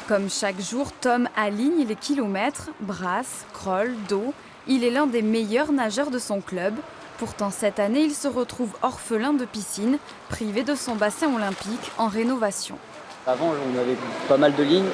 Comme chaque jour, Tom aligne les kilomètres, brasse, crawl, dos. Il est l'un des meilleurs nageurs de son club. Pourtant, cette année, il se retrouve orphelin de piscine, privé de son bassin olympique en rénovation. Avant, on avait pas mal de lignes.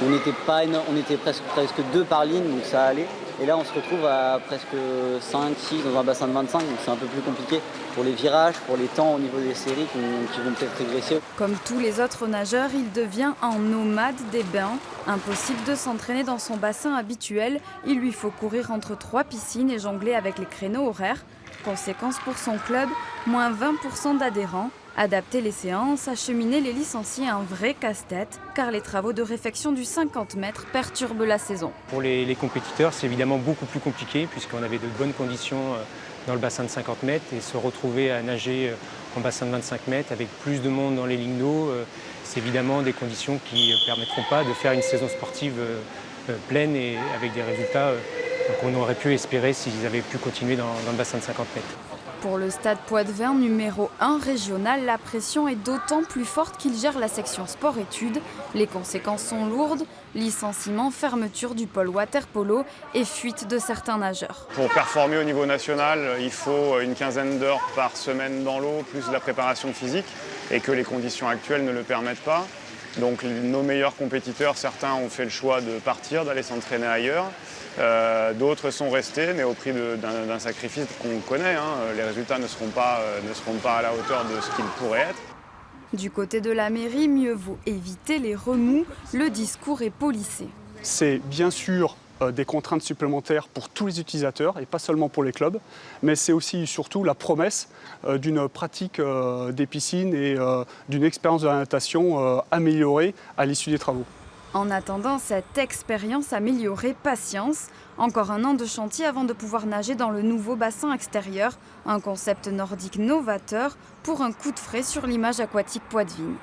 On était presque 2 par ligne, donc ça allait. Et là, on se retrouve à presque 5, 6 dans un bassin de 25, donc c'est un peu plus compliqué pour les virages, pour les temps au niveau des séries qui vont peut-être régresser. Comme tous les autres nageurs, il devient un nomade des bains. Impossible de s'entraîner dans son bassin habituel. Il lui faut courir entre 3 piscines et jongler avec les créneaux horaires. Conséquence pour son club, moins 20% d'adhérents. Adapter les séances, acheminer les licenciés, un vrai casse-tête, car les travaux de réfection du 50 mètres perturbent la saison. Pour les compétiteurs, c'est évidemment beaucoup plus compliqué puisqu'on avait de bonnes conditions dans le bassin de 50 mètres et se retrouver à nager en bassin de 25 mètres avec plus de monde dans les lignes d'eau, c'est évidemment des conditions qui ne permettront pas de faire une saison sportive pleine et avec des résultats qu'on aurait pu espérer s'ils avaient pu continuer dans le bassin de 50 mètres. Pour le Stade Poitevin numéro 1 régional, la pression est d'autant plus forte qu'il gère la section sport-études. Les conséquences sont lourdes, licenciement, fermeture du pôle water-polo et fuite de certains nageurs. Pour performer au niveau national, il faut une quinzaine d'heures par semaine dans l'eau, plus de la préparation physique, et que les conditions actuelles ne le permettent pas. Donc nos meilleurs compétiteurs, certains ont fait le choix de partir, d'aller s'entraîner ailleurs. D'autres sont restés, mais au prix d'un sacrifice qu'on connaît. Les résultats ne seront pas à la hauteur de ce qu'ils pourraient être. Du côté de la mairie, mieux vaut éviter les remous. Le discours est policé. C'est bien sûr des contraintes supplémentaires pour tous les utilisateurs et pas seulement pour les clubs, mais c'est aussi surtout la promesse d'une pratique des piscines et d'une expérience de la natation améliorée à l'issue des travaux. En attendant cette expérience améliorée, patience. Encore un an de chantier avant de pouvoir nager dans le nouveau bassin extérieur. Un concept nordique novateur pour un coup de frais sur l'image aquatique poitevine.